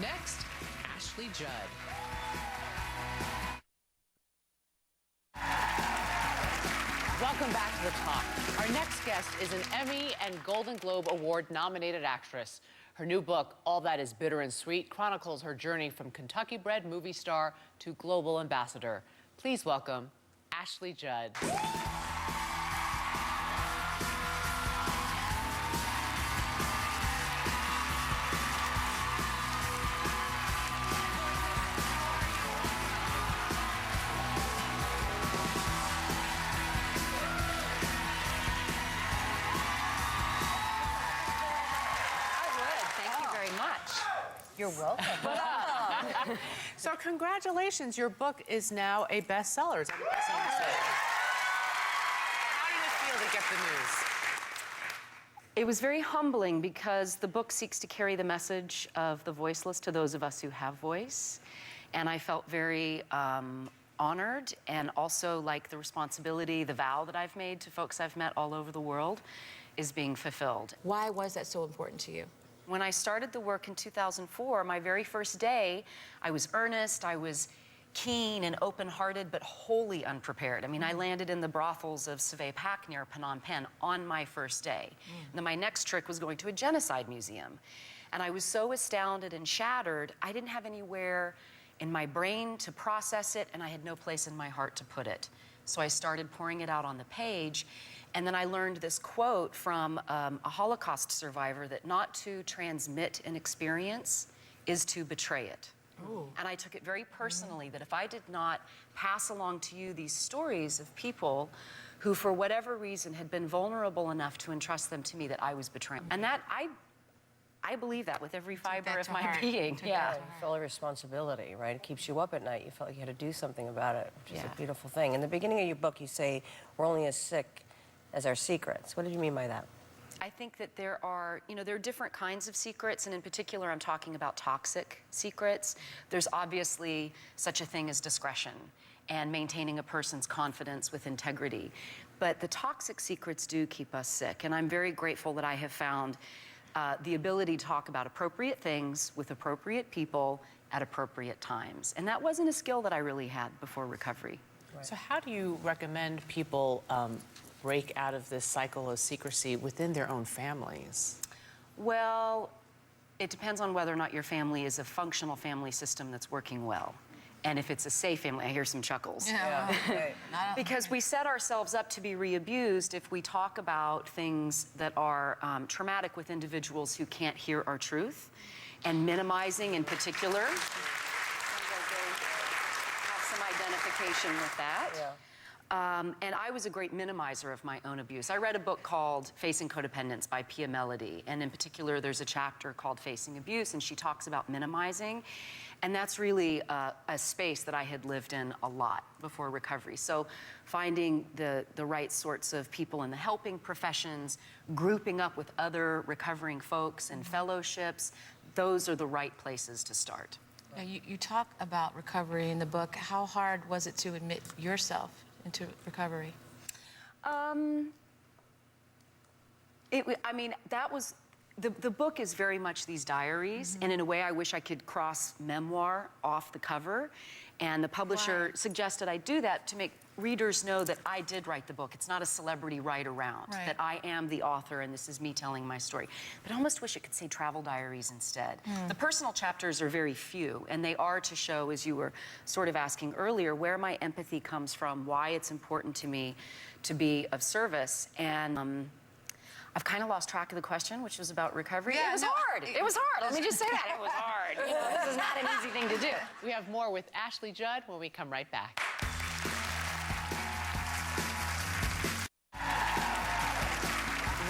Next, Ashley Judd. Welcome back to The Talk. Our next guest is an Emmy and Golden Globe Award-nominated actress. Her new book, All That Is Bitter and Sweet, chronicles her journey from Kentucky-bred movie star to global ambassador. Please welcome Ashley Judd. You're welcome. So congratulations, your book is now a bestseller. Is that the best thing to say? How did it feel to get the news? It was very humbling because the book seeks to carry the message of the voiceless to those of us who have voice. And I felt very honored, and also like the responsibility, the vow that I've made to folks I've met all over the world is being fulfilled. Why was that so important to you? When I started the work in 2004, my very first day, I was earnest, I was keen and open-hearted, but wholly unprepared. I mean, I landed in the brothels of Saveh Pak near Phnom Penh on my first day. And then my next trick was going to a genocide museum. And I was so astounded and shattered, I didn't have anywhere in my brain to process it, and I had no place in my heart to put it. So I started pouring it out on the page. And then I learned this quote from a Holocaust survivor that not to transmit an experience is to betray it. Ooh. And I took it very personally that if I did not pass along to you these stories of people who, for whatever reason, had been vulnerable enough to entrust them to me, that I was betraying. And that, I believe that with every fiber of my being. Yeah, you feel a responsibility, right? It keeps you up at night. You felt like you had to do something about it, which is a beautiful thing. In the beginning of your book, you say, we're only as sick as our secrets. What did you mean by that? I think that there are different kinds of secrets, and in particular, I'm talking about toxic secrets. There's obviously such a thing as discretion and maintaining a person's confidence with integrity. But the toxic secrets do keep us sick, and I'm very grateful that I have found the ability to talk about appropriate things with appropriate people at appropriate times. And that wasn't a skill that I really had before recovery. Right. So how do you recommend people break out of this cycle of secrecy within their own families? Well, it depends on whether or not your family is a functional family system that's working well. And if it's a safe family, I hear some chuckles. Yeah. Right. Because we set ourselves up to be re-abused if we talk about things that are traumatic with individuals who can't hear our truth, and minimizing in particular. Have some identification with that. Yeah. And I was a great minimizer of my own abuse. I read a book called Facing Codependence by Pia Mellody, and in particular, there's a chapter called Facing Abuse, and she talks about minimizing. And that's really a space that I had lived in a lot before recovery. So finding the right sorts of people in the helping professions, grouping up with other recovering folks and fellowships, those are the right places to start. Now, you talk about recovery in the book. How hard was it to admit yourself into recovery? I mean, that was, the book is very much these diaries, and in a way I wish I could cross memoir off the cover, and the publisher suggested I do that to make readers know that I did write the book. It's not a celebrity write-around, that I am the author and this is me telling my story. But I almost wish it could say travel diaries instead. The personal chapters are very few, and they are to show, as you were sort of asking earlier, where my empathy comes from, why it's important to me to be of service. And I've kind of lost track of the question, which was about recovery. Yeah, it was hard. It was hard. Let me just say that. It was hard. You know, this is not an easy thing to do. We have more with Ashley Judd when we come right back.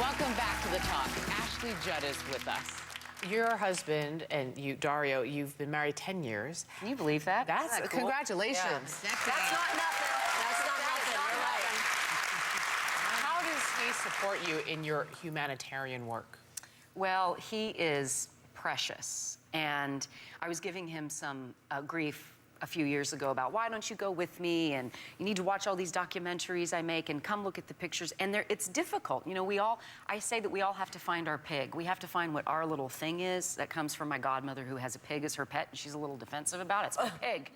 Welcome back to The Talk. Ashley Judd is with us. Your husband and you, Dario, you've been married 10 years. Can you believe that? That's Isn't that cool? Congratulations. Yeah. That's not nothing. That's not nothing. You're right. How does he support you in your humanitarian work? Well, he is precious. And I was giving him some grief a few years ago about why don't you go with me, and you need to watch all these documentaries I make and come look at the pictures. And it's difficult. You know, I say that we all have to find our pig. We have to find what our little thing is. That comes from my godmother, who has a pig as her pet, and she's a little defensive about it. It's my pig.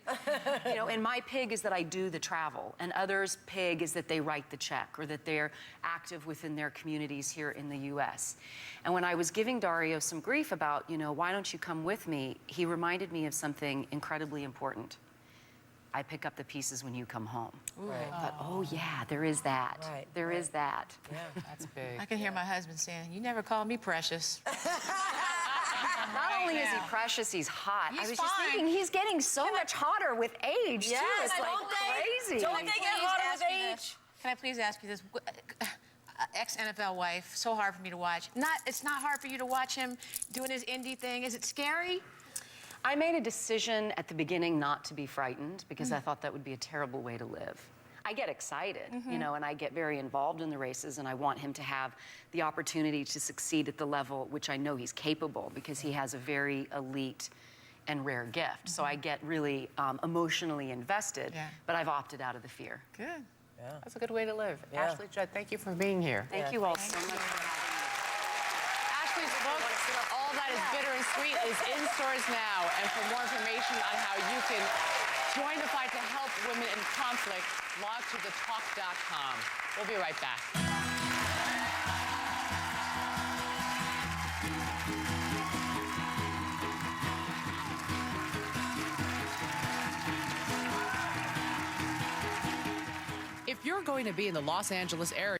You know, and my pig is that I do the travel, and others' pig is that they write the check, or that they're active within their communities here in the U.S. And when I was giving Dario some grief about, you know, why don't you come with me, he reminded me of something incredibly important. I pick up the pieces when you come home. Right. I thought, oh yeah, there is that. Right, There is that. Yeah. That's big. I can hear my husband saying, "You never called me precious." Not only is he precious, he's hot. He's I was just fine. thinking he's getting so much hotter with age, Yes, too. It's like don't they? crazy. Don't they get Please hotter ask with me age? this. Can I please ask you this? Ex-NFL wife, so hard for me to watch. It's not hard for you to watch him doing his indie thing. Is it scary? I made a decision at the beginning not to be frightened because I thought that would be a terrible way to live. I get excited, you know, and I get very involved in the races, and I want him to have the opportunity to succeed at the level which I know he's capable, because he has a very elite and rare gift. So I get really emotionally invested, but I've opted out of the fear. Good. Yeah. That's a good way to live. Yeah. Ashley, Judd, thank you for being here. Thank you all so much for having me. Ashley's book, All That Is Bitter and Sweet, is in stores now. And for more information on how you can join the fight to help women in conflict, log to thetalk.com. We'll be right back. If you're going to be in the Los Angeles area,